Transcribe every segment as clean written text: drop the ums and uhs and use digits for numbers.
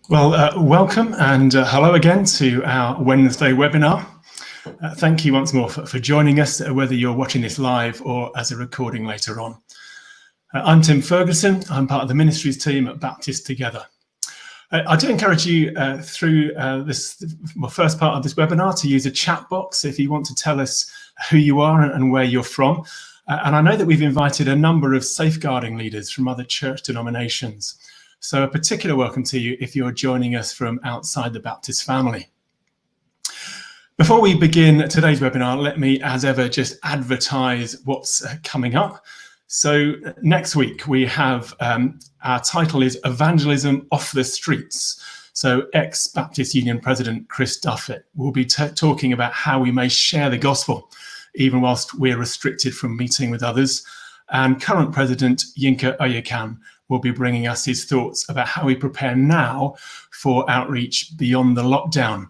Welcome and hello again to our Wednesday webinar. Thank you once more for joining us, whether you're watching this live or as a recording later on. I'm Tim Ferguson. I'm part of the ministries team at Baptist Together. I do encourage you through this first part of this webinar to use a chat box if you want to tell us who you are and where you're from. And I know that we've invited a number of safeguarding leaders from other church denominations. So a particular welcome to you if you're joining us from outside the Baptist family. Before we begin today's webinar, let me, as ever, just advertise what's coming up. So next week we have, our title is Evangelism Off the Streets. So ex-Baptist Union President Chris Duffett will be talking about how we may share the gospel, even whilst we're restricted from meeting with others. And current President Yinka Oyekan will be bringing us his thoughts about how we prepare now for outreach beyond the lockdown.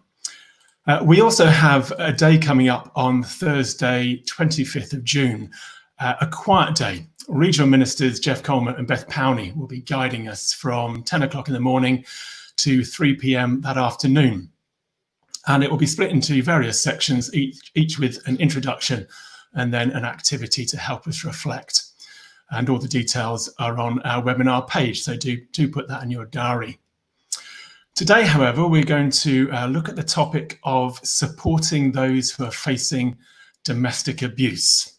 We also have a day coming up on Thursday, 25th of June, a quiet day. Regional Ministers Jeff Coleman and Beth Powney will be guiding us from 10 o'clock in the morning to 3 p.m. that afternoon. And it will be split into various sections, each with an introduction and then an activity to help us reflect. And all the details are on our webinar page, so do put that in your diary. Today, however, we're going to look at the topic of supporting those who are facing domestic abuse.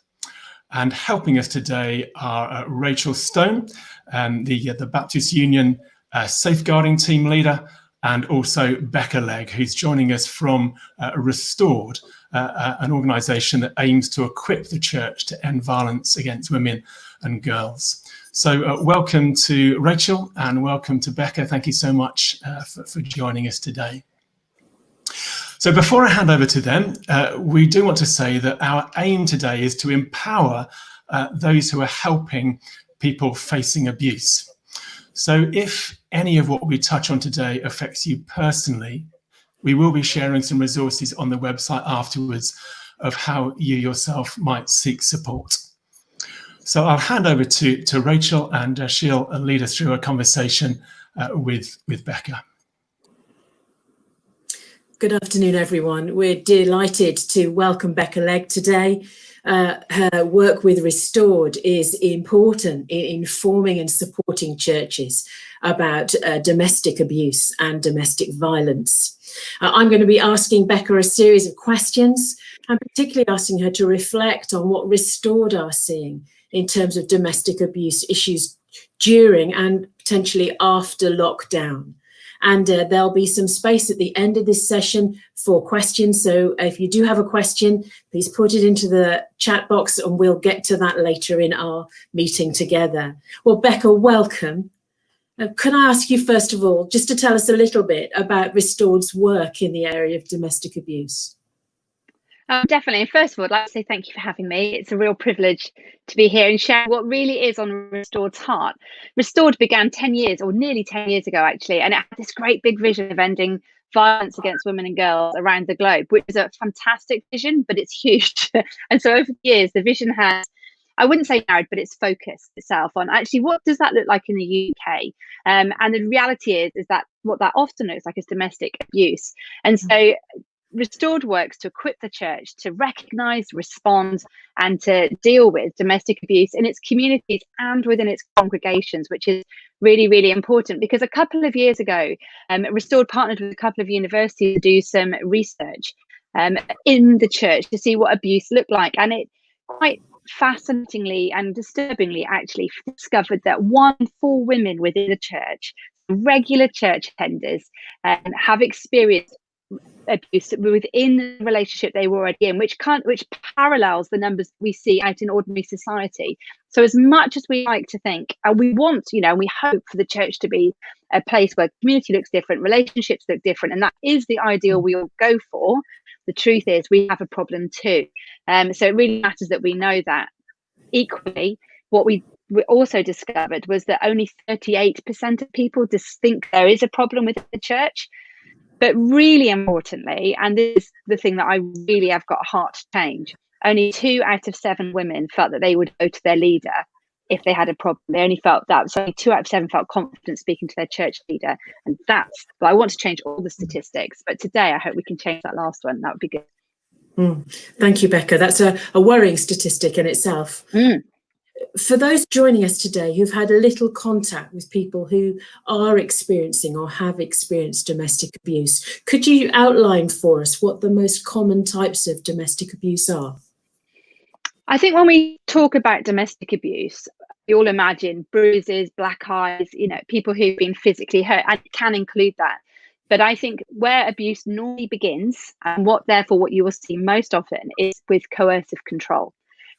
And helping us today are Rachel Stone, the Baptist Union safeguarding team leader, and also Bekah Legg, who's joining us from Restored, an organisation that aims to equip the church to end violence against women and girls. So welcome to Rachel and welcome to Bekah. Thank you so much for joining us today. So before I hand over to them, we do want to say that our aim today is to empower those who are helping people facing abuse. So if any of what we touch on today affects you personally, we will be sharing some resources on the website afterwards of how you yourself might seek support. So I'll hand over to Rachel and she'll lead us through a conversation with Bekah. Good afternoon, everyone. We're delighted to welcome Bekah Legg today. Her work with Restored is important in informing and supporting churches about domestic abuse and domestic violence. I'm going to be asking Bekah a series of questions, and particularly asking her to reflect on what Restored are seeing in terms of domestic abuse issues during and potentially after lockdown. And there'll be some space at the end of this session for questions. So if you do have a question, please put it into the chat box and we'll get to that later in our meeting together. Well, Bekah, welcome. Can I ask you, first of all, just to tell us a little bit about Restored's work in the area of domestic abuse? Definitely. And first of all, I'd like to say thank you for having me. It's a real privilege to be here and share what really is on Restored's heart. Restored began 10 years, or nearly 10 years ago, actually, and it had this great big vision of ending violence against women and girls around the globe, which is a fantastic vision, but it's huge. And so over the years, the vision has, I wouldn't say narrowed, but it's focused itself on actually what does that look like in the UK? And the reality is that what that often looks like is domestic abuse. And so Restored works to equip the church to recognise, respond and to deal with domestic abuse in its communities and within its congregations, which is really, really important, because a couple of years ago, Restored partnered with a couple of universities to do some research in the church to see what abuse looked like. And it quite fascinatingly and disturbingly actually discovered that 1 in 4 women within the church, regular church attenders, have experienced abuse within the relationship they were already in, which parallels the numbers we see out in ordinary society. So as much as we like to think, and we want, we hope for the church to be a place where community looks different, relationships look different, and that is the ideal we all go for, the truth is we have a problem too. So it really matters that we know that. Equally, what we also discovered was that only 38% of people just think there is a problem with the church. But really importantly, and this is the thing that I really have got a heart to change, only 2 out of 7 women felt that they would go to their leader if they had a problem. They only felt that, so 2 out of 7 felt confident speaking to their church leader. And that's, but I want to change all the statistics. But today, I hope we can change that last one. That would be good. Thank you, Bekah. That's a worrying statistic in itself. For those joining us today who've had a little contact with people who are experiencing or have experienced domestic abuse, could you outline for us what the most common types of domestic abuse are? I think when we talk about domestic abuse, we all imagine bruises, black eyes, you know, people who've been physically hurt, and it can include that. But I think where abuse normally begins, and what you will see most often, is with coercive control.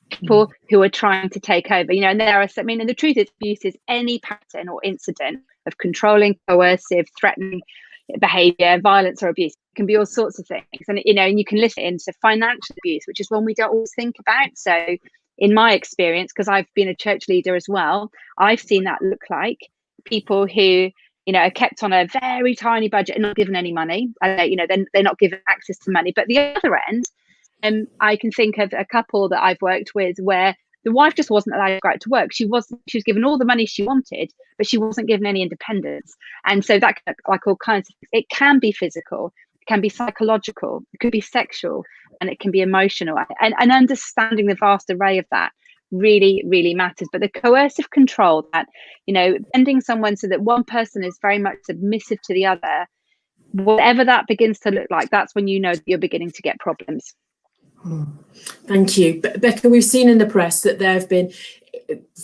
People who are trying to take over, you know, and and the truth is, abuse is any pattern or incident of controlling, coercive, threatening behavior, violence or abuse. It can be all sorts of things. And, you know, and you can list it into financial abuse, which is one we don't always think about. So in my experience, because I've been a church leader as well, I've seen that look like people who, you know, are kept on a very tiny budget and not given any money. You know, they're not given access to money. But the other end, I can think of a couple that I've worked with where the wife just wasn't allowed to go out to work. She was given all the money she wanted, but she wasn't given any independence. And so that, like all kinds of things, it can be physical, it can be psychological, it could be sexual, and it can be emotional. And understanding the vast array of that really, really matters. But the coercive control, that, you know, bending someone so that one person is very much submissive to the other, whatever that begins to look like, that's when you know that you're beginning to get problems. Thank you. Bekah, we've seen in the press that there have been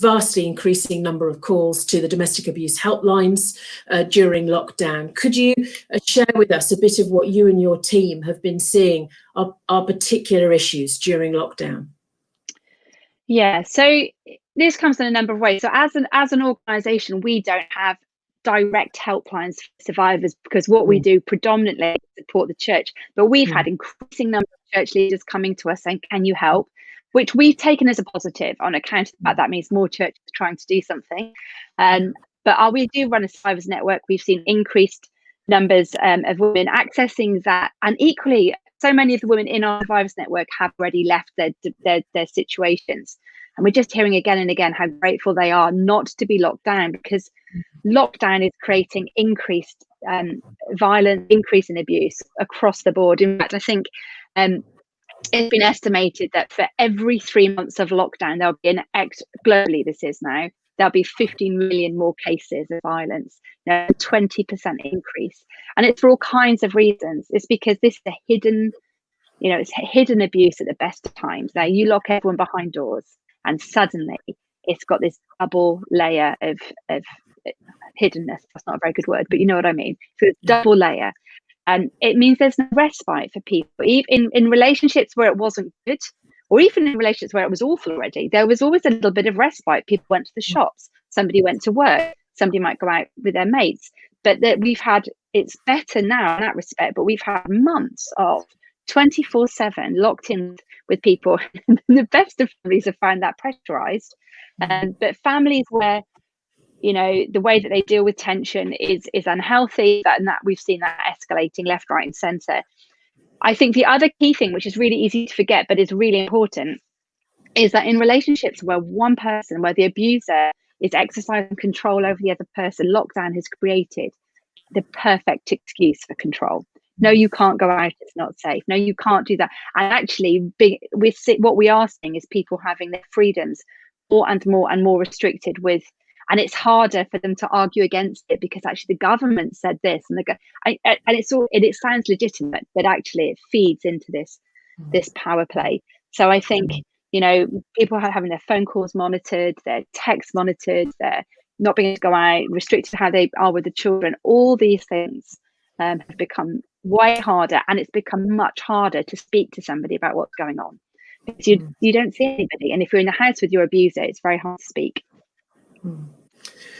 vastly increasing number of calls to the domestic abuse helplines during lockdown. Could you share with us a bit of what you and your team have been seeing are particular issues during lockdown? Yeah, so this comes in a number of ways. So as an organisation, we don't have direct helplines for survivors, because what we do predominantly is support the church. But we've had increasing number of church leaders coming to us saying, can you help? Which we've taken as a positive on account of the fact that means more churches trying to do something. But we do run a survivors network. We've seen increased numbers of women accessing that, and equally, so many of the women in our survivors network have already left their situations. And we're just hearing again and again how grateful they are not to be locked down, because lockdown is creating increased violence, increase in abuse across the board. In fact, I think it's been estimated that for every 3 months of lockdown, there'll be globally, this is now, there'll be 15 million more cases of violence, a 20% increase. And it's for all kinds of reasons. It's because this is a hidden, you know, it's hidden abuse at the best of times. Now you lock everyone behind doors, and suddenly it's got this double layer of hiddenness. That's not a very good word, but you know what I mean. So it's double layer. And it means there's no respite for people. Even in relationships where it wasn't good, or even in relationships where it was awful already, there was always a little bit of respite. People went to the shops, somebody went to work, somebody might go out with their mates. But that it's better now in that respect, but we've had months of 24/7 locked in with people. The best of families have found that pressurized. But families where, you know, the way that they deal with tension is unhealthy, and that we've seen that escalating left, right and centre. I think the other key thing, which is really easy to forget but is really important, is that in relationships where one person, where the abuser is exercising control over the other person, lockdown has created the perfect excuse for control. No, you can't go out, it's not safe. No, you can't do that. And actually, what we are seeing is people having their freedoms more and more restricted with. And it's harder for them to argue against it, because actually the government said this, and it sounds legitimate, but actually it feeds into this power play. So I think, you know, people are having their phone calls monitored, their texts monitored, they're not being able to go out, restricted how they are with the children. All these things have become way harder, and it's become much harder to speak to somebody about what's going on, because you don't see anybody, and if you're in the house with your abuser, it's very hard to speak.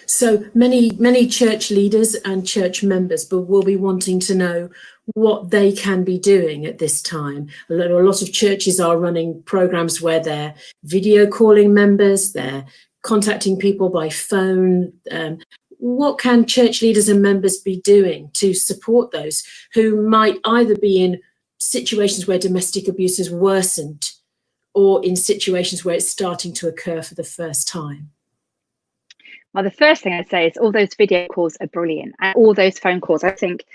So many church leaders and church members will be wanting to know what they can be doing at this time. A lot of churches are running programs where they're video calling members, they're contacting people by phone. What can church leaders and members be doing to support those who might either be in situations where domestic abuse has worsened, or in situations where it's starting to occur for the first time? Well, the first thing I'd say is all those video calls are brilliant, and all those phone calls. I think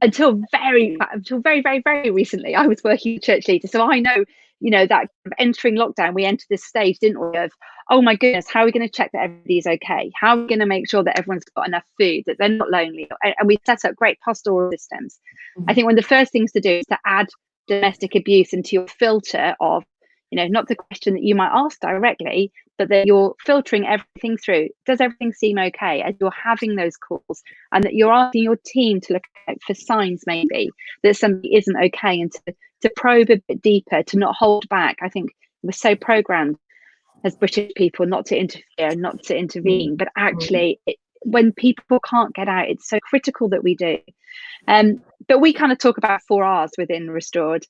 until very, very, very recently, I was working with church leaders, so I know, that kind of entering lockdown, we entered this stage, didn't we? Of, oh my goodness, how are we going to check that everybody's okay? How are we going to make sure that everyone's got enough food, that they're not lonely? And we set up great pastoral systems. I think one of the first things to do is to add domestic abuse into your filter of, not the question that you might ask directly, but that you're filtering everything through. Does everything seem okay as you're having those calls, and that you're asking your team to look out for signs maybe that somebody isn't okay, and to probe a bit deeper, to not hold back. I think we're so programmed as British people not to interfere, not to intervene, but actually when people can't get out, it's so critical that we do. But we kind of talk about 4 R's within Restored,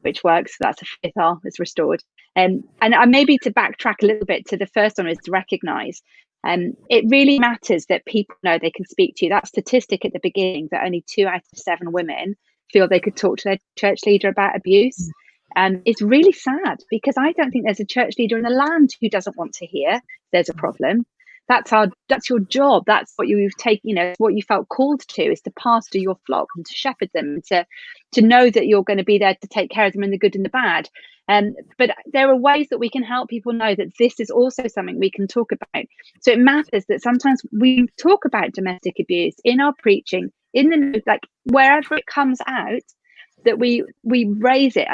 which works. So that's a 5th R, is restored. And maybe to backtrack a little bit to the first one is to recognise. It really matters that people know they can speak to you. That statistic at the beginning, that only 2 out of 7 women feel they could talk to their church leader about abuse. It's really sad, because I don't think there's a church leader in the land who doesn't want to hear there's a problem. That's your job. That's what you've taken, what you felt called to, is to pastor your flock and to shepherd them, and to know that you're going to be there to take care of them in the good and the bad. But there are ways that we can help people know that this is also something we can talk about. So it matters that sometimes we talk about domestic abuse in our preaching, in the, like, wherever it comes out, that we raise it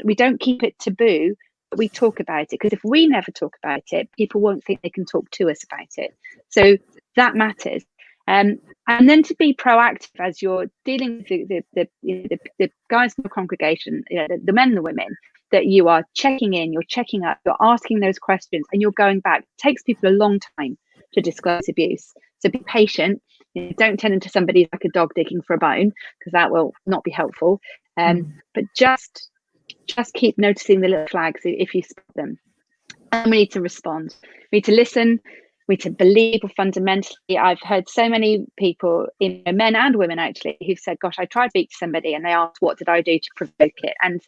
we don't keep it taboo, but we talk about it, because if we never talk about it, people won't think they can talk to us about it. So that matters. And then to be proactive as you're dealing with the guys in the congregation, the men and the women, that you are checking in, you're checking up, you're asking those questions, and you're going back. It takes people a long time to disclose abuse. So be patient. Don't turn into somebody like a dog digging for a bone, because that will not be helpful. But just keep noticing the little flags if you spot them. And we need to respond. We need to listen. We need to believe fundamentally. I've heard so many people, men and women actually, who've said, gosh, I tried to speak to somebody and they asked, what did I do to provoke it? And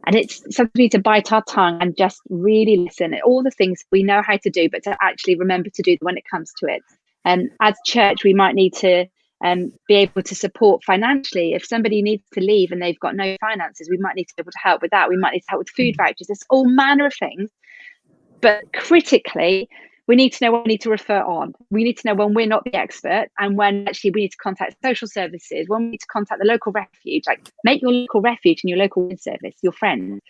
it's something we need to bite our tongue and just really listen at all the things we know how to do, but to actually remember to do when it comes to it. And as church, we might need to be able to support financially. If somebody needs to leave and they've got no finances, we might need to be able to help with that. We might need to help with food vouchers. There's all manner of things. But critically, we need to know when we need to refer on. We need to know when we're not the expert, and when actually we need to contact social services, when we need to contact the local refuge. Like, make your local refuge and your local women's service your friend.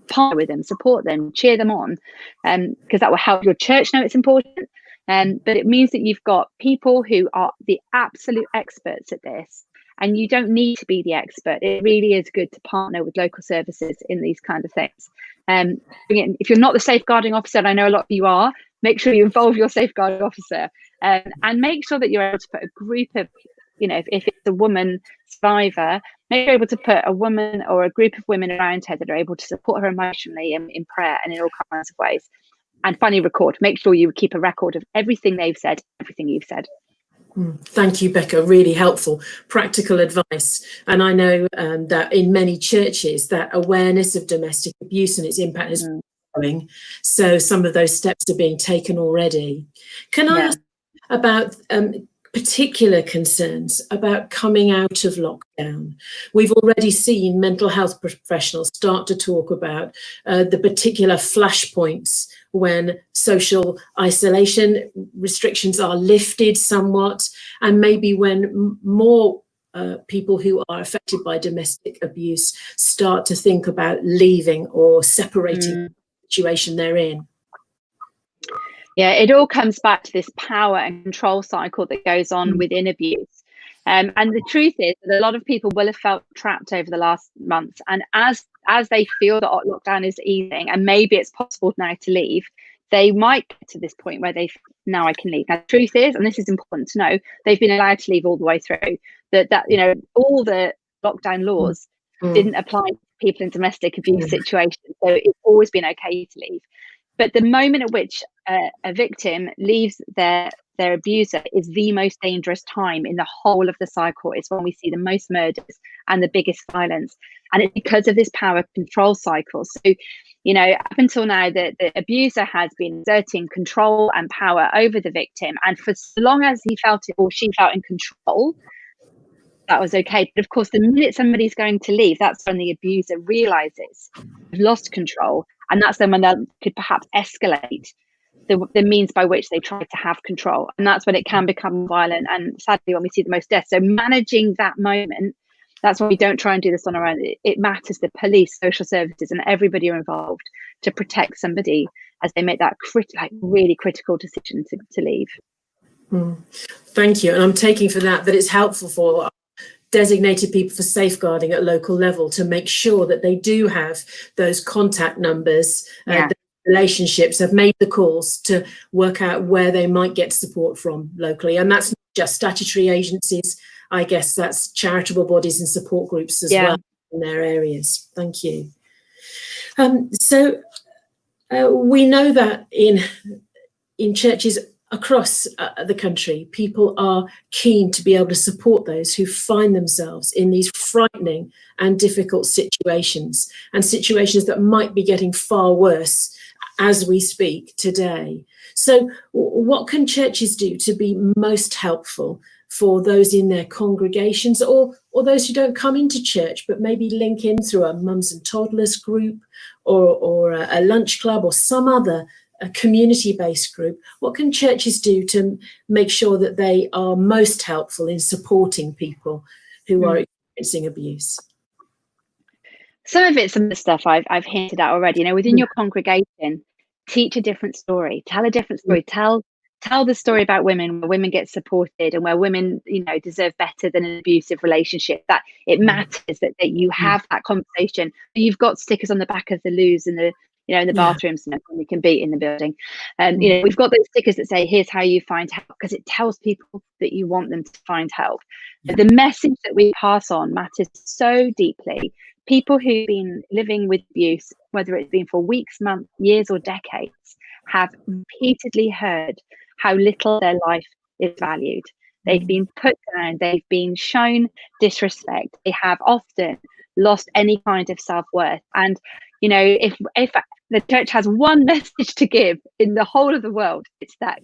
Partner with them, support them, cheer them on, because that will help your church know it's important. But it means that you've got people who are the absolute experts at this, and you don't need to be the expert. It really is good to partner with local services in these kind of things. If you're not the safeguarding officer, and I know a lot of you are, make sure you involve your safeguarding officer, and make sure that you're able to put a group of, if it's a woman survivor, make sure you're able to put a woman or a group of women around her that are able to support her emotionally in prayer and in all kinds of ways. And finally, make sure you keep a record of everything they've said, everything you've said. Thank you, Bekah. Really helpful, practical advice. And I know that in many churches, that awareness of domestic abuse and its impact is growing. So some of those steps are being taken already. Can I ask about particular concerns about coming out of lockdown? We've already seen mental health professionals start to talk about the particular flashpoints when social isolation restrictions are lifted somewhat, and maybe when more people who are affected by domestic abuse start to think about leaving or separating the situation they're in. Yeah, it all comes back to this power and control cycle that goes on within abuse. And the truth is that a lot of people will have felt trapped over the last months. And as they feel that lockdown is easing, and maybe it's possible now to leave, they might get to this point where now I can leave. Now, the truth is, and this is important to know, they've been allowed to leave all the way through. That all the lockdown laws didn't apply to people in domestic abuse situations. So it's always been okay to leave. But the moment at which a victim leaves their their abuser is the most dangerous time in the whole of the cycle. It's when we see the most murders and the biggest violence. And it's because of this power control cycle. So, you know, up until now, the abuser has been exerting control and power over the victim. And for as long as he felt it or she felt in control, that was okay. But of course, the minute somebody's going to leave, that's when the abuser realizes they've lost control. And that's then when they could perhaps escalate the means by which they try to have control. And that's when it can become violent. And sadly, when we see the most deaths. So managing that moment, that's why we don't try and do this on our own. It matters the police, social services, and everybody are involved to protect somebody as they make that really critical decision to leave. Thank you. And I'm taking for that it's helpful for designated people for safeguarding at local level to make sure that they do have those contact numbers, the relationships, have made the calls to work out where they might get support from locally. And that's not just statutory agencies. I guess that's charitable bodies and support groups as well in their areas. Thank you. So we know that in churches across the country, people are keen to be able to support those who find themselves in these frightening and difficult situations, and situations that might be getting far worse as we speak today. So what can churches do to be most helpful for those in their congregations, or those who don't come into church but maybe link in through a mums and toddlers group or a lunch club or some other a community-based group? What can churches do to make sure that they are most helpful in supporting people who are experiencing abuse? Some of the stuff I've hinted at already. You know, within your congregation, teach a different story, tell a different story, tell the story about women, where women get supported and where women, you know, deserve better than an abusive relationship. That it matters that you have that conversation. You've got stickers on the back of the loos and the, you know, in the bathrooms, and we can be in the building. And, you know, we've got those stickers that say, here's how you find help, because it tells people that you want them to find help. The message that we pass on matters so deeply. People who've been living with abuse, whether it's been for weeks, months, years, or decades, have repeatedly heard how little their life is valued. They've been put down, they've been shown disrespect, they have often lost any kind of self-worth. And, you know, if the church has one message to give in the whole of the world, it's that,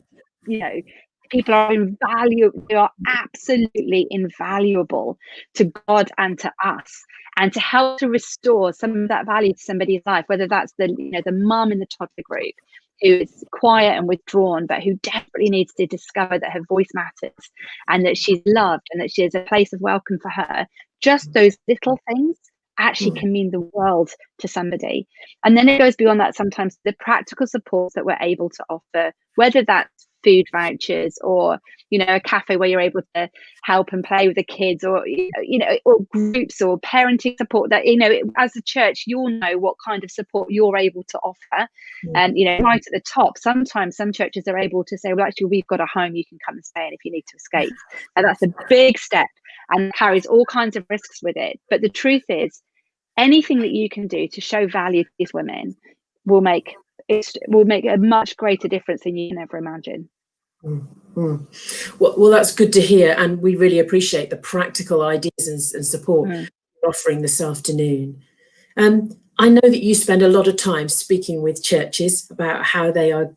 you know, people are invaluable. They are absolutely invaluable to God and to us, and to help to restore some of that value to somebody's life, whether that's the, you know, the mum in the toddler group who is quiet and withdrawn, but who desperately needs to discover that her voice matters and that she's loved and that she is a place of welcome for her. Just those little things actually can mean the world to somebody. And then it goes beyond that. Sometimes the practical supports that we're able to offer, whether that's food vouchers or, you know, a cafe where you're able to help and play with the kids, or, you know, or groups or parenting support, that, you know, as a church, you'll know what kind of support you're able to offer. And, you know, right at the top, sometimes some churches are able to say, well, actually, we've got a home you can come and stay in if you need to escape. And that's a big step and carries all kinds of risks with it. But the truth is, anything that you can do to show value to these women will make a much greater difference than you can ever imagine. Well, that's good to hear, and we really appreciate the practical ideas and support you're offering this afternoon. I know that you spend a lot of time speaking with churches about how they are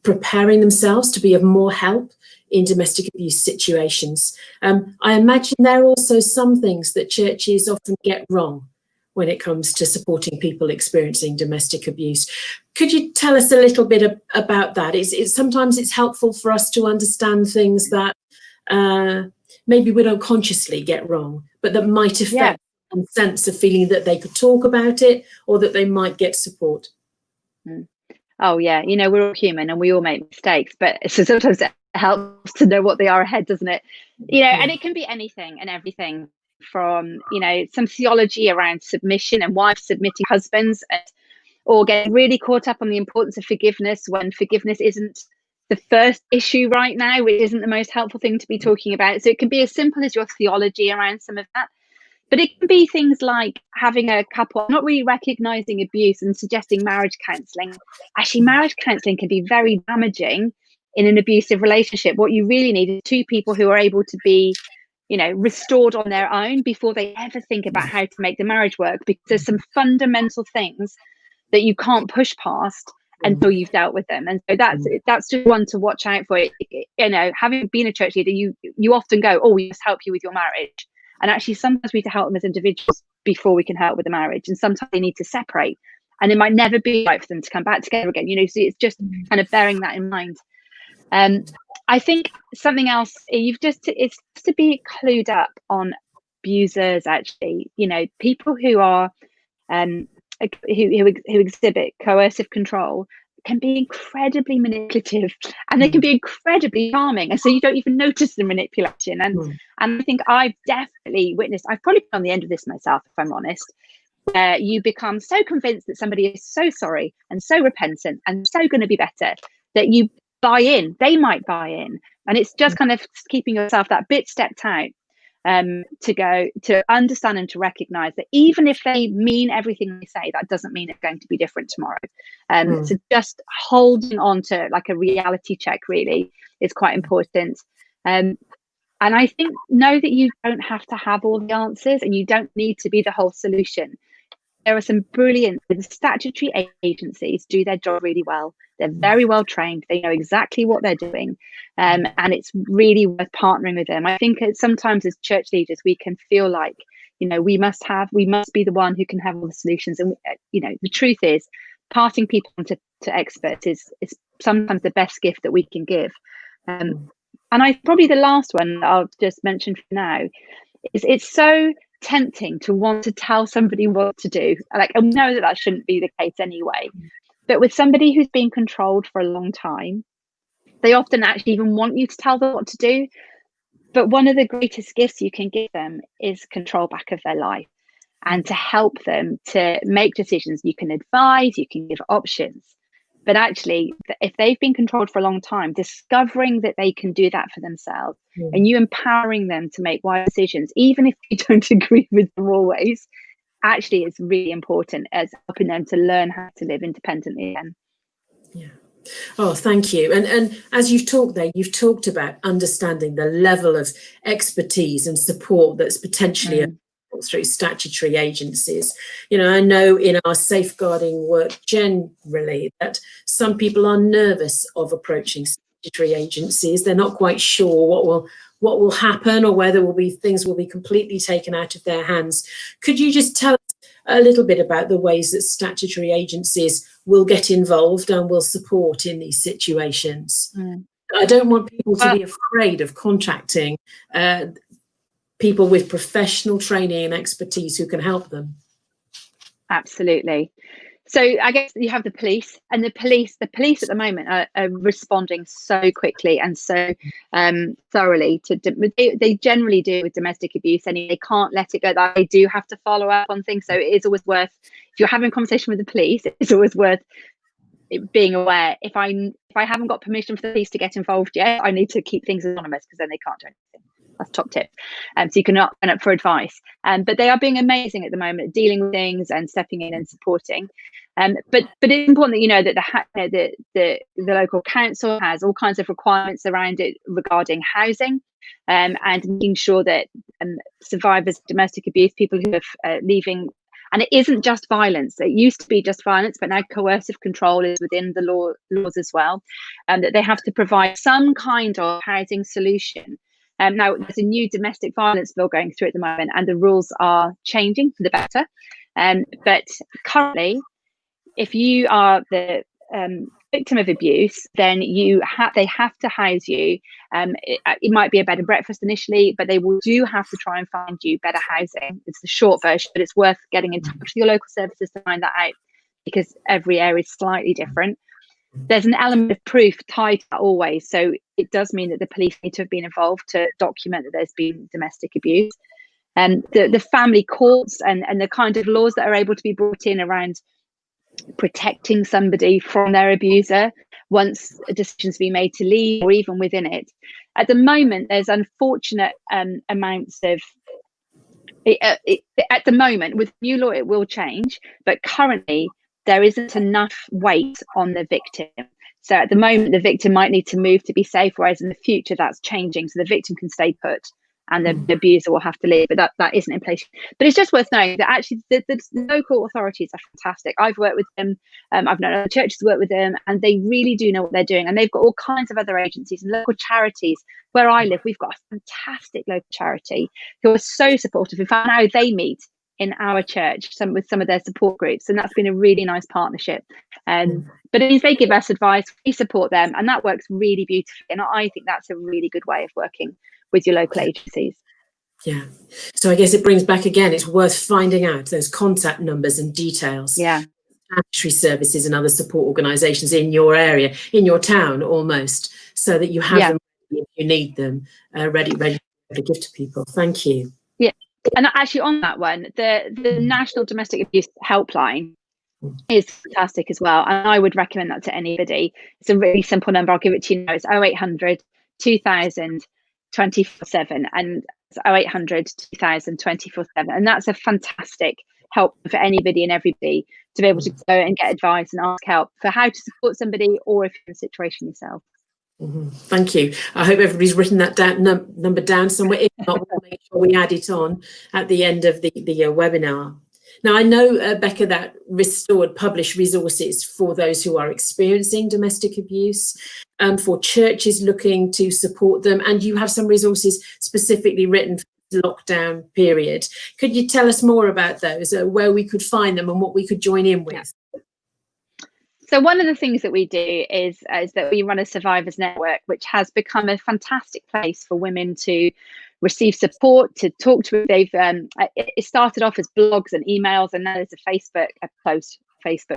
preparing themselves to be of more help in domestic abuse situations. I imagine there are also some things that churches often get wrong when it comes to supporting people experiencing domestic abuse. Could you tell us a little bit about that? Sometimes it's helpful for us to understand things that maybe we don't consciously get wrong, but that might affect some sense of feeling that they could talk about it or that they might get support. Oh yeah, you know, we're all human and we all make mistakes, but so sometimes it helps to know what they are ahead, doesn't it? You know, and it can be anything and everything, from, you know, some theology around submission and wives submitting husbands, or getting really caught up on the importance of forgiveness when forgiveness isn't the first issue right now, which isn't the most helpful thing to be talking about. So it can be as simple as your theology around some of that, but it can be things like having a couple not really recognizing abuse and suggesting marriage counselling. Actually, marriage counselling can be very damaging in an abusive relationship. What you really need is two people who are able to be, you know, restored on their own before they ever think about how to make the marriage work, because there's some fundamental things that you can't push past until you've dealt with them. And so that's just one to watch out for. You know, having been a church leader, you often go, oh, we must help you with your marriage. And actually sometimes we need to help them as individuals before we can help with the marriage. And sometimes they need to separate, and it might never be right for them to come back together again, you know. So it's just kind of bearing that in mind. I think something else, it's just to be clued up on abusers, actually, you know, people who are who exhibit coercive control can be incredibly manipulative, and they can be incredibly charming, and so you don't even notice the manipulation. And I think I've definitely witnessed, I've probably been on the end of this myself, if I'm honest, where you become so convinced that somebody is so sorry and so repentant and so going to be better that you buy in. They might buy in, and it's just kind of keeping yourself that bit stepped out, to go to understand and to recognize that even if they mean everything they say, that doesn't mean it's going to be different tomorrow. So just holding on to like a reality check really is quite important. And I think, know that you don't have to have all the answers, and you don't need to be the whole solution. There are some brilliant, the statutory agencies do their job really well. They're very well trained. They know exactly what they're doing. And it's really worth partnering with them. I think sometimes as church leaders, we can feel like, you know, we must be the one who can have all the solutions. And, you know, the truth is, passing people on to experts is sometimes the best gift that we can give. And probably the last one I'll just mention for now is it's so tempting to want to tell somebody what to do. Like, I know that shouldn't be the case anyway, but with somebody who's been controlled for a long time, they often actually even want you to tell them what to do. But one of the greatest gifts you can give them is control back of their life, and to help them to make decisions. You can advise, you can give options, but actually, if they've been controlled for a long time, discovering that they can do that for themselves, and you empowering them to make wise decisions, even if you don't agree with them always, actually is really important as helping them to learn how to live independently again. Yeah. Oh, thank you. And as you've talked there, you've talked about understanding the level of expertise and support that's potentially through statutory agencies. You know, I know in our safeguarding work generally that some people are nervous of approaching statutory agencies. They're not quite sure what will happen, or whether things will be completely taken out of their hands. Could you just tell us a little bit about the ways that statutory agencies will get involved and will support in these situations? I don't want people to be afraid of contacting people with professional training and expertise who can help them. Absolutely. So I guess you have the police, and the police at the moment are responding so quickly and so thoroughly to they generally do with domestic abuse, and they can't let it go. They do have to follow up on things. So it is always worth, if you're having a conversation with the police, it's always worth being aware. If I haven't got permission for the police to get involved yet, I need to keep things anonymous, because then they can't do anything. That's top tip. So you can open up for advice. But they are being amazing at the moment at dealing with things and stepping in and supporting. But it's important that you know that the local council has all kinds of requirements around it regarding housing, and making sure that survivors of domestic abuse, people who are leaving, and it isn't just violence. It used to be just violence, but now coercive control is within the laws as well, and that they have to provide some kind of housing solution. Now, there's a new domestic violence bill going through at the moment, and the rules are changing for the better. But currently, if you are the victim of abuse, then they have to house you. It might be a bed and breakfast initially, but they do have to try and find you better housing. It's the short version, but it's worth getting in touch with your local services to find that out, because every area is slightly different. There's an element of proof tied to that always. So it does mean that the police need to have been involved to document that there's been domestic abuse. And the family courts and the kind of laws that are able to be brought in around protecting somebody from their abuser once a decision's been made to leave, or even within it. At the moment, there's unfortunate amounts of at the moment, with new law it will change, but currently there isn't enough weight on the victim So at the moment, the victim might need to move to be safe, whereas in the future that's changing. So the victim can stay put and the abuser will have to leave, but that isn't in place. But it's just worth knowing that actually the local authorities are fantastic. I've worked with them, I've known other churches work with them, and they really do know what they're doing. And they've got all kinds of other agencies and local charities. Where I live, we've got a fantastic local charity who are so supportive. In fact, now they meet in our church with some of their support groups, and that's been a really nice partnership. But it means they give us advice, we support them, and that works really beautifully. And I think that's a really good way of working with your local agencies. Yeah. So I guess it brings back again, it's worth finding out those contact numbers and details. Yeah. Sanctuary services and other support organisations in your area, in your town almost, so that you have them if you need them, ready to give to people. Thank you. Yeah. And actually on that one, the National Domestic Abuse Helpline is fantastic as well. And I would recommend that to anybody. It's a really simple number. I'll give it to you now. It's 0800 2000 24/7, and it's 0800 2000 24/7. And that's a fantastic help for anybody and everybody to be able to go and get advice and ask help for how to support somebody, or if you're in a situation yourself. Thank you. I hope everybody's written that number down somewhere. If not, we'll make sure we add it on at the end of the webinar. Now, I know, Bekah, that Restored publish resources for those who are experiencing domestic abuse, for churches looking to support them, and you have some resources specifically written for the lockdown period. Could you tell us more about those, where we could find them and what we could join in with? Yeah. So one of the things that we do is that we run a survivors network, which has become a fantastic place for women to receive support, to talk to. It started off as blogs and emails, and now there's a Facebook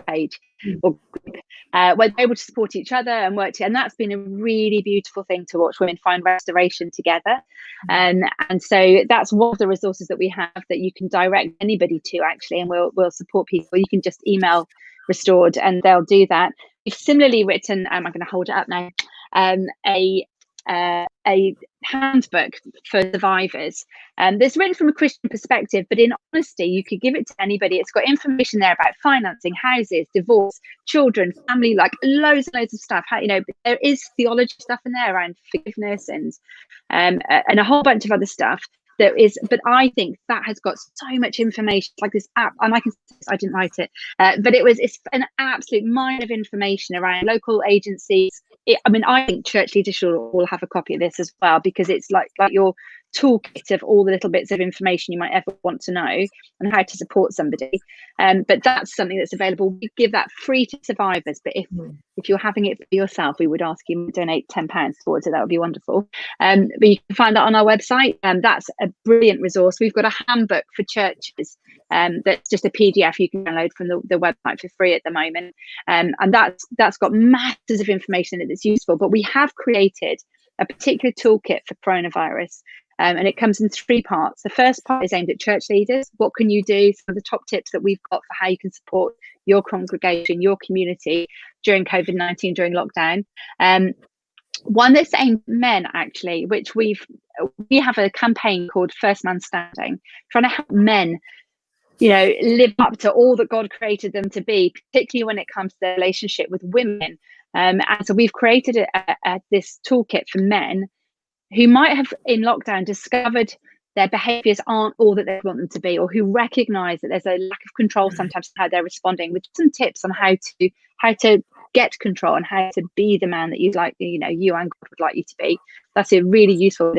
page or group where they're able to support each other and work together. And that's been a really beautiful thing to watch women find restoration together. And so that's one of the resources that we have that you can direct anybody to, actually, and we'll support people. You can just email Restored and they'll do that. We've similarly written, I'm going to hold it up now, a handbook for survivors. That's written from a Christian perspective, but in honesty, you could give it to anybody. It's got information there about financing, houses, divorce, children, family, like loads and loads of stuff. There is theology stuff in there around forgiveness and a whole bunch of other stuff. There is, but I think that has got so much information, like this app, and I didn't write it, but it's an absolute mine of information around local agencies. I think church leaders will have a copy of this as well, because it's like your toolkit of all the little bits of information you might ever want to know and how to support somebody. But that's something that's available. We give that free to survivors, but if you're having it for yourself, we would ask you to donate £10 towards it. That would be wonderful. But you can find that on our website, and that's a brilliant resource. We've got a handbook for churches that's just a PDF you can download from the website for free at the moment, and that's got masses of information in it that's useful. But we have created a particular toolkit for coronavirus, and it comes in 3 parts. The first part is aimed at church leaders. What can you do? Some of the top tips that we've got for how you can support your congregation, your community during COVID-19, during lockdown. One that's aimed at men, actually, which we have a campaign called First Man Standing, trying to help men live up to all that God created them to be, particularly when it comes to their relationship with women. And so we've created this toolkit for men who might have in lockdown discovered their behaviours aren't all that they want them to be, or who recognise that there's a lack of control sometimes in how they're responding, with some tips on how to get control and how to be the man that you'd like, you and God would like you to be. That's a really useful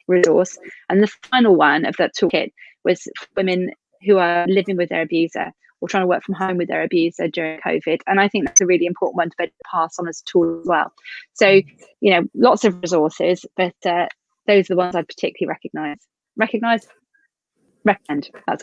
resource. And the final one of that toolkit was for women who are living with their abuser or trying to work from home with their abuser during COVID. And I think that's a really important one to pass on as a tool as well. So, lots of resources, but those are the ones I particularly recommend. That's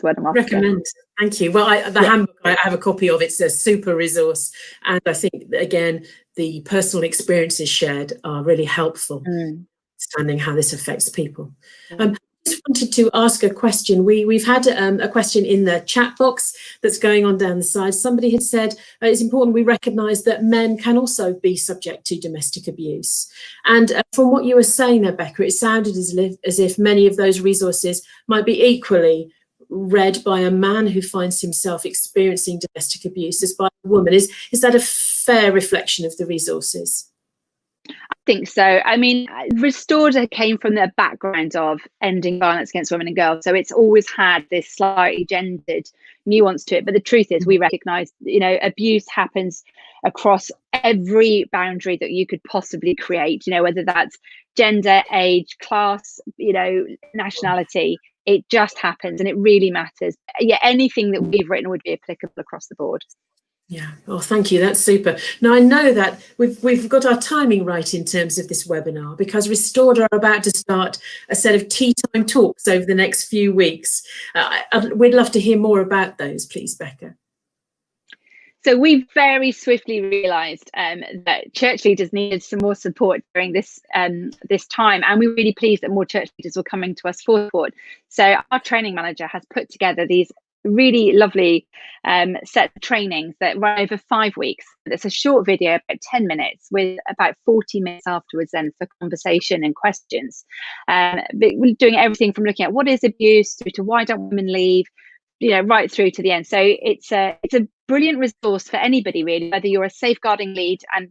the word I'm after. Recommend. Thank you. Well, the handbook, I have a copy of. It's a super resource. And I think, again, the personal experiences shared are really helpful, understanding how this affects people. I just wanted to ask a question. We've had a question in the chat box that's going on down the side. Somebody had said it's important we recognise that men can also be subject to domestic abuse. And from what you were saying there, Bekah, it sounded as if many of those resources might be equally read by a man who finds himself experiencing domestic abuse as by a woman. Is that a fair reflection of the resources? I think so. I mean, Restored came from the background of ending violence against women and girls. So it's always had this slightly gendered nuance to it. But the truth is, we recognise, abuse happens across every boundary that you could possibly create, whether that's gender, age, class, nationality. It just happens, and it really matters. Yeah, anything that we've written would be applicable across the board. Yeah. Oh, thank you. That's super. Now, I know that we've got our timing right in terms of this webinar, because Restored are about to start a set of tea time talks over the next few weeks. We'd love to hear more about those, please, Bekah. So we very swiftly realised that church leaders needed some more support during this time, and we're really pleased that more church leaders were coming to us for support. So our training manager has put together these really lovely set of trainings that run over 5 weeks. It's a short video, about 10 minutes, with about 40 minutes afterwards then for conversation and questions. But we're doing everything from looking at what is abuse through to why don't women leave, right through to the end. So it's a brilliant resource for anybody, really, whether you're a safeguarding lead and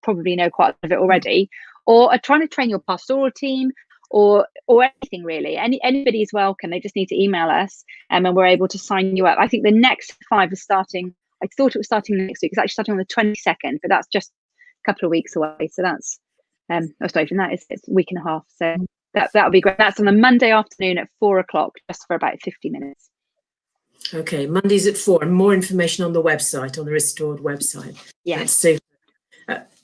probably know quite a lot of it already, or are trying to train your pastoral team, or anything really. Anybody's welcome. They just need to email us, and we're able to sign you up. I think the next 5 is starting. I thought it was starting next week. It's actually starting on the 22nd, but that's just a couple of weeks away. So that's it's a week and a half. So that'll be great. That's on a Monday afternoon at 4 o'clock, just for about 50 minutes. Okay, Mondays at 4, and more information on the website, on the Restored website. Yeah. That's super.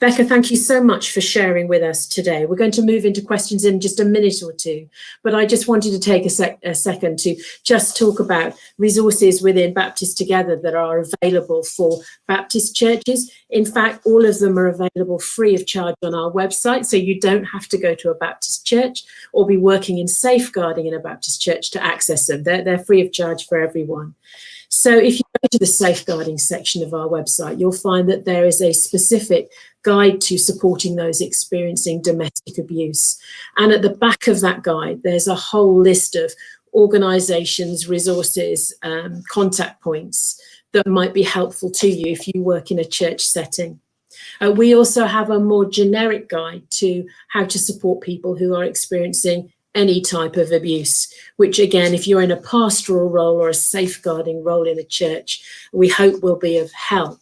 Bekah, thank you so much for sharing with us today. We're going to move into questions in just a minute or two, but I just wanted to take a second to just talk about resources within Baptist Together that are available for Baptist churches. In fact, all of them are available free of charge on our website, so you don't have to go to a Baptist church or be working in safeguarding in a Baptist church to access them. They're free of charge for everyone. So if you go to the safeguarding section of our website, you'll find that there is a specific guide to supporting those experiencing domestic abuse. And at the back of that guide, there's a whole list of organisations, resources, contact points that might be helpful to you if you work in a church setting. We also have a more generic guide to how to support people who are experiencing any type of abuse, which again, if you're in a pastoral role or a safeguarding role in a church, we hope will be of help.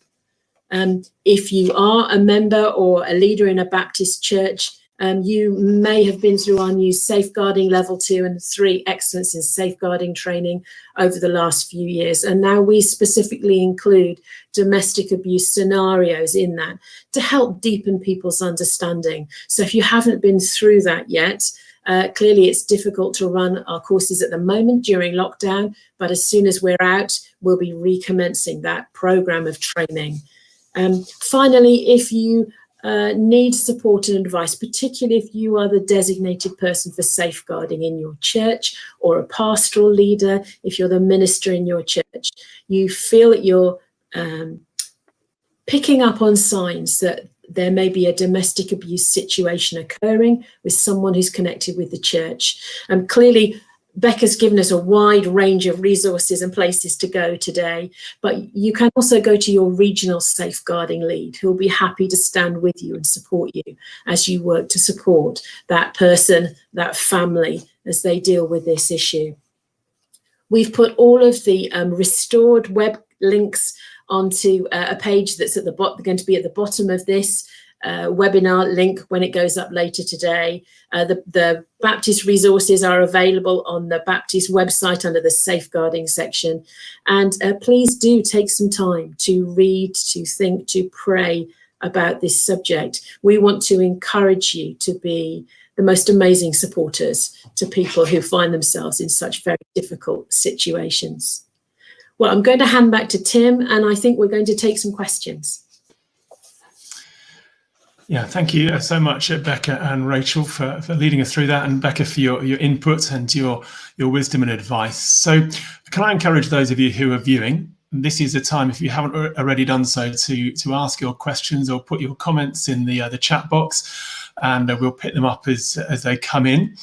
If you are a member or a leader in a Baptist church, you may have been through our new safeguarding level 2 and 3 excellence in safeguarding training over the last few years. And now we specifically include domestic abuse scenarios in that to help deepen people's understanding. So if you haven't been through that yet, clearly it's difficult to run our courses at the moment during lockdown, but as soon as we're out, we'll be recommencing that program of training. Finally, if you need support and advice, particularly if you are the designated person for safeguarding in your church or a pastoral leader, if you're the minister in your church, you feel that you're picking up on signs that there may be a domestic abuse situation occurring with someone who's connected with the church. Clearly, Bekah's given us a wide range of resources and places to go today, but you can also go to your regional safeguarding lead, who will be happy to stand with you and support you as you work to support that person, that family, as they deal with this issue. We've put all of the Restored web links onto a page that's at the bottom, going to be at the bottom of this webinar link when it goes up later today. The Baptist resources are available on the Baptist website under the safeguarding section. And please do take some time to read, to think, to pray about this subject. We want to encourage you to be the most amazing supporters to people who find themselves in such very difficult situations. Well, I'm going to hand back to Tim, and I think we're going to take some questions. Yeah, thank you so much, Bekah and Rachel, for leading us through that, and Bekah for your input and your wisdom and advice. So can I encourage those of you who are viewing, this is a time, if you haven't already done so, to ask your questions or put your comments in the chat box, and we'll pick them up as they come in.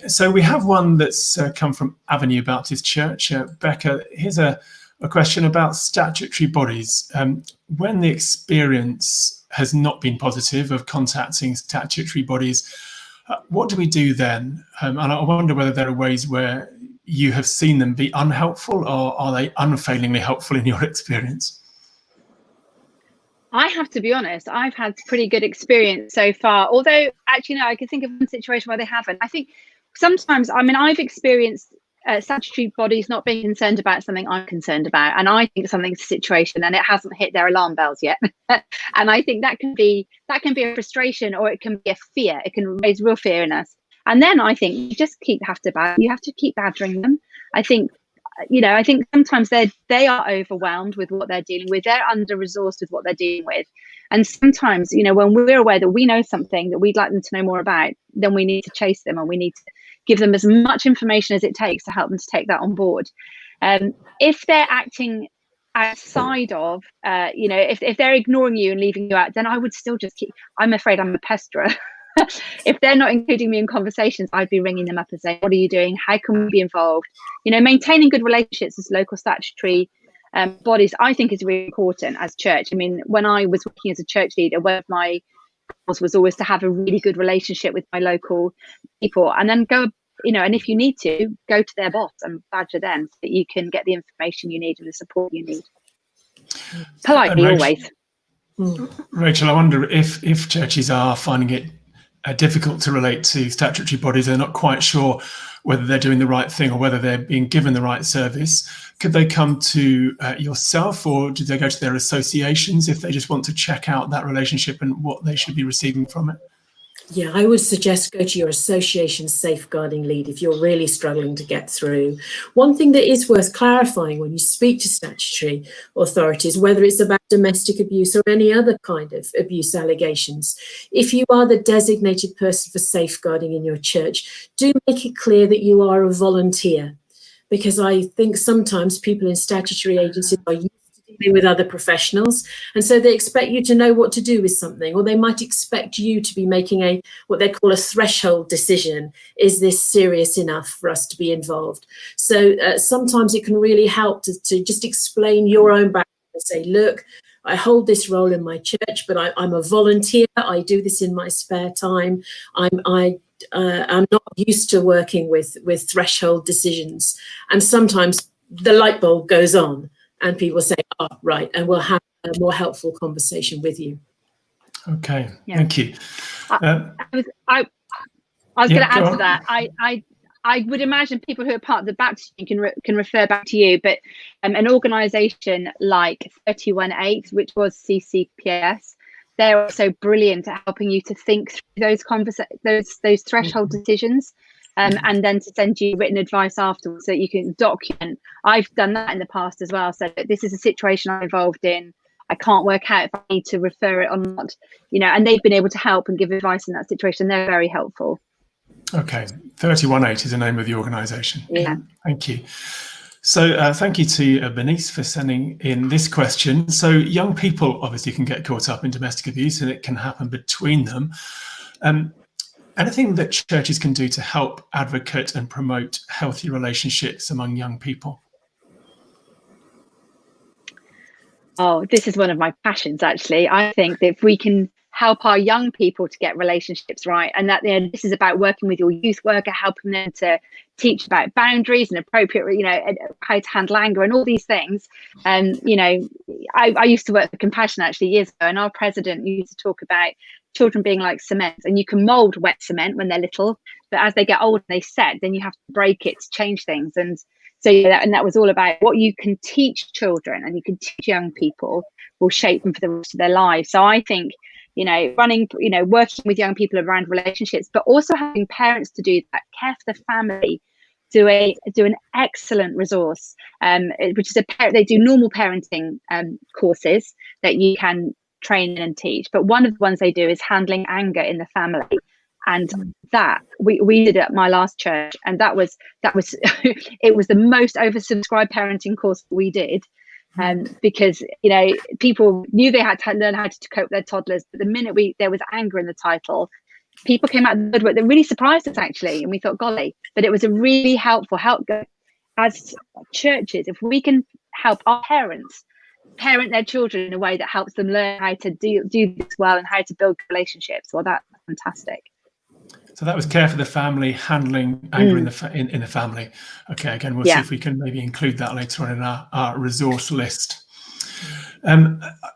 So we have one that's come from Avenue Baptist Church. Bekah, here's a a question about statutory bodies. When the experience has not been positive of contacting statutory bodies, what do we do then? And I wonder whether there are ways where you have seen them be unhelpful, or are they unfailingly helpful in your experience? I have to be honest, I've had pretty good experience so far. Although, actually, no, I can think of one situation where they haven't. I think sometimes, I mean, I've experienced statutory bodies not being concerned about something I'm concerned about, and I think something's a situation and it hasn't hit their alarm bells yet. And I think that can be a frustration, or it can be a fear. It can raise real fear in us. And then I think you just you have to keep badgering them. I think sometimes they are overwhelmed with what they're dealing with. They're under-resourced with what they're dealing with. And sometimes, when we're aware that we know something that we'd like them to know more about, then we need to chase them, and we need to give them as much information as it takes to help them to take that on board. If they're acting outside of, if they're ignoring you and leaving you out, then I would still just I'm afraid I'm a pesterer. If they're not including me in conversations, I'd be ringing them up and saying, what are you doing? How can we be involved? Maintaining good relationships with local statutory bodies, I think, is really important as church. I mean, when I was working as a church leader, one of my goals was always to have a really good relationship with my local people, and then go, and if you need to, go to their boss and badger them so that you can get the information you need and the support you need. Politely, always. Rachel, I wonder if churches are finding it difficult to relate to statutory bodies. They're not quite sure whether they're doing the right thing or whether they're being given the right service. Could they come to yourself, or do they go to their associations if they just want to check out that relationship and what they should be receiving from it? Yeah, I would suggest go to your association's safeguarding lead if you're really struggling to get through. One thing that is worth clarifying when you speak to statutory authorities, whether it's about domestic abuse or any other kind of abuse allegations, if you are the designated person for safeguarding in your church, do make it clear that you are a volunteer. Because I think sometimes people in statutory agencies are used to dealing with other professionals, and so they expect you to know what to do with something, or they might expect you to be making what they call a threshold decision. Is this serious enough for us to be involved? So sometimes it can really help to just explain your own background and say, look, I hold this role in my church, but I'm a volunteer. I do this in my spare time. I'm not used to working with threshold decisions. And sometimes the light bulb goes on and people say, oh, right, and we'll have a more helpful conversation with you. Okay, thank you. I was going to add to that. I would imagine people who are part of the Baptist can refer back to you, but an organisation like 318, which was CCPS, they're also brilliant at helping you to think through those threshold decisions, and then to send you written advice afterwards so that you can document. I've done that in the past as well. So this is a situation I'm involved in. I can't work out if I need to refer it or not, and they've been able to help and give advice in that situation. They're very helpful. Okay, 318 is the name of the organisation. Yeah. Thank you. So thank you to Bernice for sending in this question. So young people obviously can get caught up in domestic abuse, and it can happen between them. Anything that churches can do to help advocate and promote healthy relationships among young people? Oh, this is one of my passions, actually. I think that if we can help our young people to get relationships right, and that this is about working with your youth worker, helping them to teach about boundaries and appropriate, how to handle anger and all these things. And I used to work for Compassion actually years ago, and our president used to talk about children being like cement, and you can mold wet cement when they're little, but as they get older they set, then you have to break it to change things. And so that was all about what you can teach children and you can teach young people will shape them for the rest of their lives. So I think working with young people around relationships, but also having parents to do that, care for the family, do an excellent resource, which is they do normal parenting courses that you can train and teach. But one of the ones they do is handling anger in the family, and that we did at my last church, and that was it was the most oversubscribed parenting course we did. Because people knew they had to learn how to cope with their toddlers, but the minute there was anger in the title, people came out of the woodwork that really surprised us actually, and we thought, golly. But it was a really helpful help as churches. If we can help our parents parent their children in a way that helps them learn how to do this well and how to build relationships. Well, that's fantastic. So that was care for the family, handling anger in the family. Okay, again, we'll see if we can maybe include that later on in our resource list.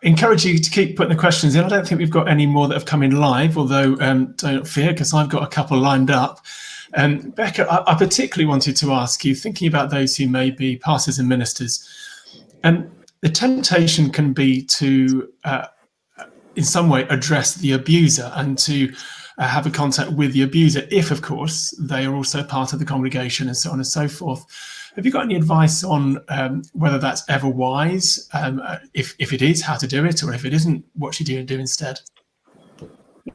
Encourage you to keep putting the questions in. I don't think we've got any more that have come in live, although don't fear, because I've got a couple lined up. Bekah, I particularly wanted to ask you, thinking about those who may be pastors and ministers, the temptation can be to, in some way, address the abuser and to have a contact with the abuser if, of course, they are also part of the congregation and so on and so forth. Have you got any advice on whether that's ever wise? If it is, how to do it, or if it isn't, what should you do instead?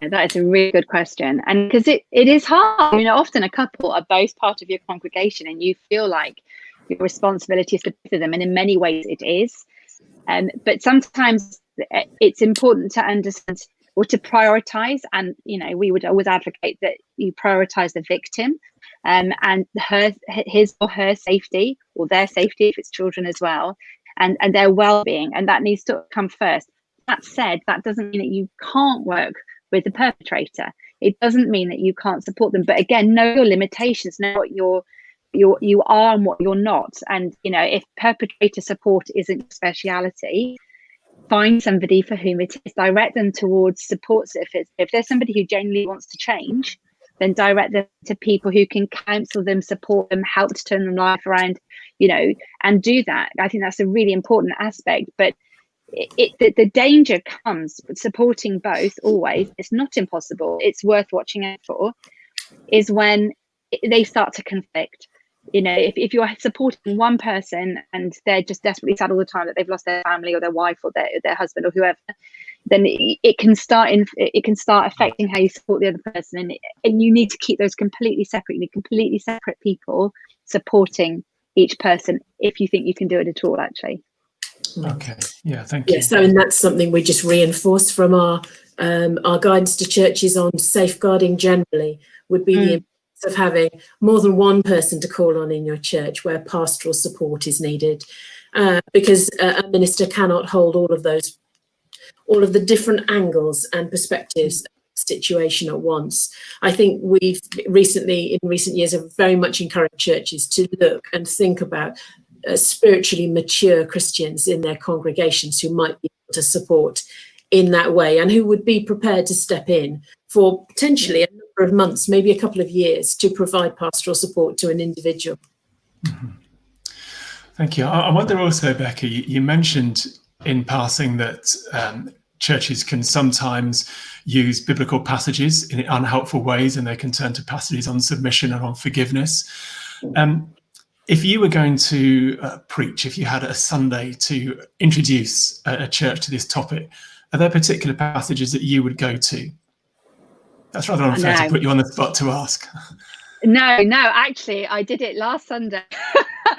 Yeah, that is a really good question. And because it is hard, often a couple are both part of your congregation and you feel like your responsibility is to both of them. And in many ways it is. But sometimes it's important to understand or to prioritize. And, we would always advocate that you prioritize the victim and his or her safety, or their safety if it's children as well, and their well-being. And that needs to come first. That said, that doesn't mean that you can't work with the perpetrator. It doesn't mean that you can't support them. But again, know your limitations, know what you are and what you're not. And, if perpetrator support isn't your speciality, find somebody for whom it is. Direct them towards support. So if there's somebody who genuinely wants to change, then direct them to people who can counsel them, support them, help to turn their life around, and do that. I think that's a really important aspect. But the danger comes with supporting both always. It's not impossible. It's worth watching out for, is when they start to conflict. If you're supporting one person and they're just desperately sad all the time that they've lost their family or their wife or their husband or whoever, then it can start affecting how you support the other person, and you need to keep those completely separate. You need completely separate people supporting each person if you think you can do it at all, actually. Okay, yeah, thank you. Yes, and that's something we just reinforce from our guidance to churches on safeguarding generally, would be the importance of having more than one person to call on in your church where pastoral support is needed, because a minister cannot hold all of the different angles and perspectives of the situation at once. I think we've in recent years have very much encouraged churches to look and think about spiritually mature Christians in their congregations who might be able to support in that way and who would be prepared to step in for potentially a number of months, maybe a couple of years, to provide pastoral support to an individual. Mm-hmm. Thank you. I wonder also, Bekah, you mentioned in passing that churches can sometimes use biblical passages in unhelpful ways, and they can turn to passages on submission and on forgiveness. If you were going to preach, if you had a Sunday to introduce a church to this topic, are there particular passages that you would go to? That's rather unfair to put you on the spot to ask. No, actually, I did it last Sunday.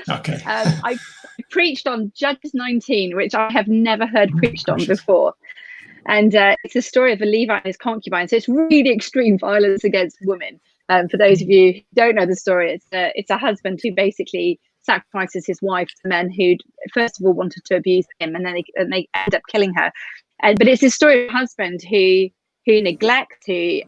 Okay. I preached on Judges 19, which I have never heard preached on before. And it's a story of a Levite and his concubine. So it's really extreme violence against women. For those of you who don't know the story, it's a husband who basically sacrifices his wife to men who, first of all, wanted to abuse him, and then they end up killing her. But it's a story of a husband who neglects, who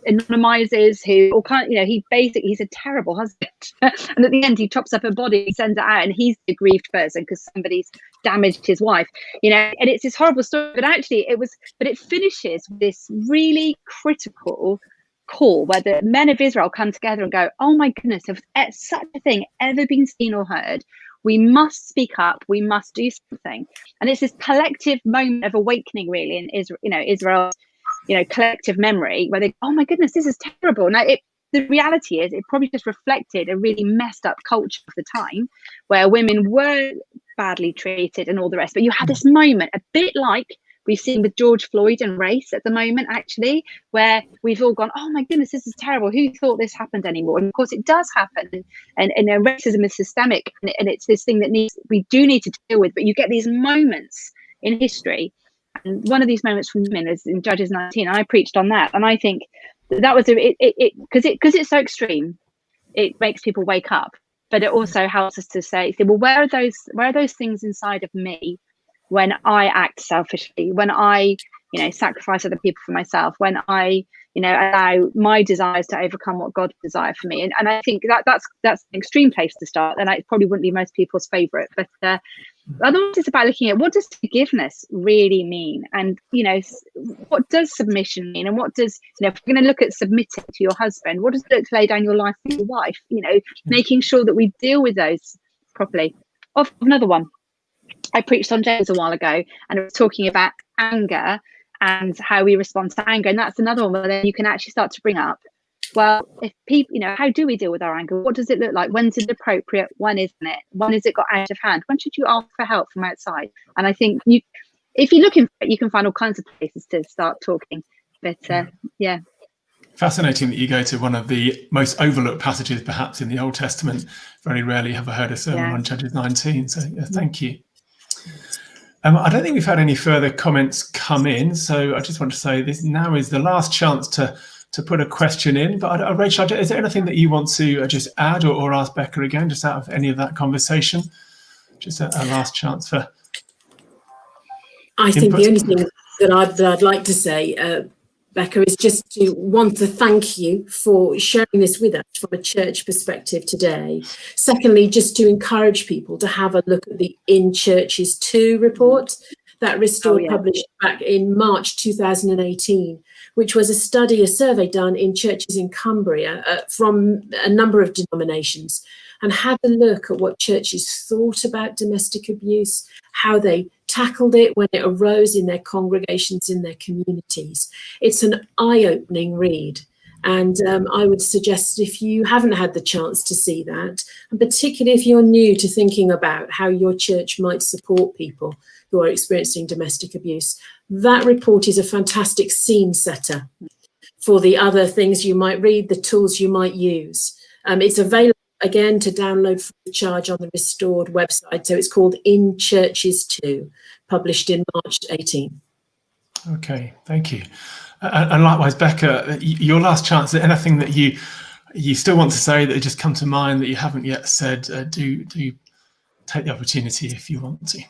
anonymizes, he's a terrible husband. And at the end, he chops up her body, sends it out, and he's the aggrieved person because somebody's damaged his wife. And it's this horrible story. But actually, it finishes with this really critical call where the men of Israel come together and go, oh my goodness, if such a thing ever been seen or heard, we must speak up, we must do something. And it's this collective moment of awakening really in Israel's collective memory, where they go, oh my goodness, this is terrible. Now the reality is it probably just reflected a really messed up culture of the time where women were badly treated and all the rest. But you had this moment, a bit like we've seen with George Floyd and race at the moment, actually, where we've all gone, oh my goodness, this is terrible. Who thought this happened anymore? And of course it does happen. And racism is systemic, and it's this thing that we do need to deal with. But you get these moments in history. And one of these moments from women is in Judges 19. I preached on that. And I think that was because it's so extreme, it makes people wake up. but it also helps us to say, well, where are those things inside of me when I act selfishly, when I, sacrifice other people for myself, when I, allow my desires to overcome what God desired for me. And I think that's an extreme place to start, and it probably wouldn't be most people's favorite, but otherwise it's about looking at, what does forgiveness really mean, and what does submission mean, and what does, if we're going to look at submitting to your husband, what does it look to lay down your life for your wife, making sure that we deal with those properly. Another one, I preached on James a while ago, and I was talking about anger and how we respond to anger, and that's another one where then you can actually start to bring up, well, if people, how do we deal with our anger? What does it look like? When's it appropriate? When isn't it? When has it got out of hand? When should you ask for help from outside? And I think if you're looking for it, you can find all kinds of places to start talking. But yeah. Fascinating that you go to one of the most overlooked passages, perhaps, in the Old Testament. Very rarely have I heard a sermon on Judges 19. So thank you. I don't think we've had any further comments come in, so I just want to say this now is the last chance to put a question in. But Rachel, is there anything that you want to just add or ask Bekah again, just out of any of that conversation? Just a last chance for I think the only thing that I'd like to say, Bekah, is just to want to thank you for sharing this with us from a church perspective today. Secondly, just to encourage people to have a look at the In Churches 2 report that Restored published back in March 2018, which was a survey done in churches in Cumbria from a number of denominations, and had a look at what churches thought about domestic abuse, how they tackled it when it arose in their congregations, in their communities. It's an eye-opening read. And I would suggest, if you haven't had the chance to see that, and particularly if you're new to thinking about how your church might support people who are experiencing domestic abuse, that report is a fantastic scene setter for the other things you might read, the tools you might use. It's available again to download free of charge on the Restored website. So it's called In Churches 2, published in March 18. Okay, thank you. And likewise, Bekah, your last chance, anything that you still want to say that just come to mind that you haven't yet said, do take the opportunity if you want to.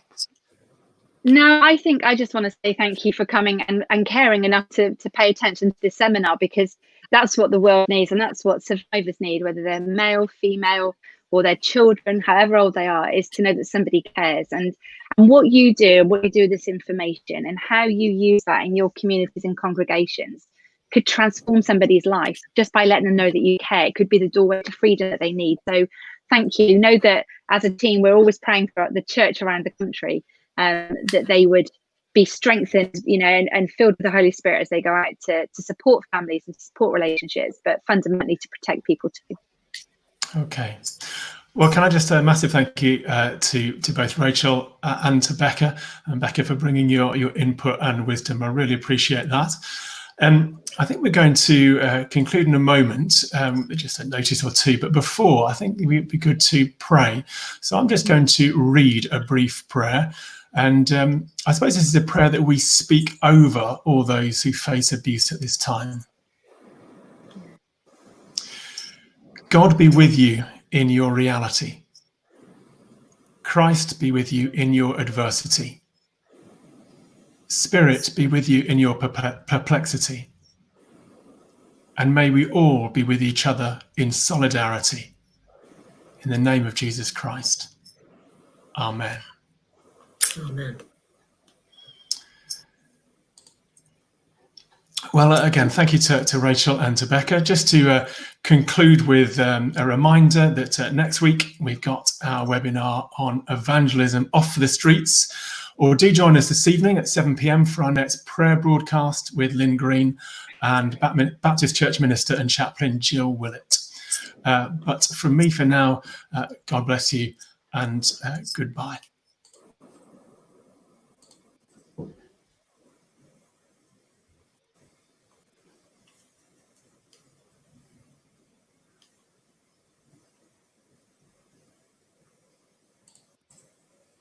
No, I think I just want to say thank you for coming and caring enough to pay attention to this seminar, because that's what the world needs, and that's what survivors need, whether they're male, female, or their children, however old they are, is to know that somebody cares. And what you do with this information and how you use that in your communities and congregations could transform somebody's life just by letting them know that you care. It could be the doorway to freedom that they need. So thank you. Know that as a team, we're always praying for the church around the country, that they would be strengthened, and filled with the Holy Spirit as they go out to support families and to support relationships, but fundamentally to protect people too. Okay. Well, can I just a massive thank you to both Rachel and to Bekah, and Bekah for bringing your input and wisdom. I really appreciate that. I think we're going to conclude in a moment, just a notice or two, but before, I think it would be good to pray. So I'm just going to read a brief prayer. And I suppose this is a prayer that we speak over all those who face abuse at this time. God be with you in your reality. Christ be with you in your adversity. Spirit be with you in your perplexity. And may we all be with each other in solidarity. In the name of Jesus Christ. Amen. Amen. Well, again, thank you to Rachel and to Bekah. Just to conclude with a reminder that next week we've got our webinar on evangelism off the streets. Or do join us this evening at 7 p.m. for our next prayer broadcast with Lynn Green and Baptist Church Minister and Chaplain Jill Willett. But from me for now, God bless you and goodbye.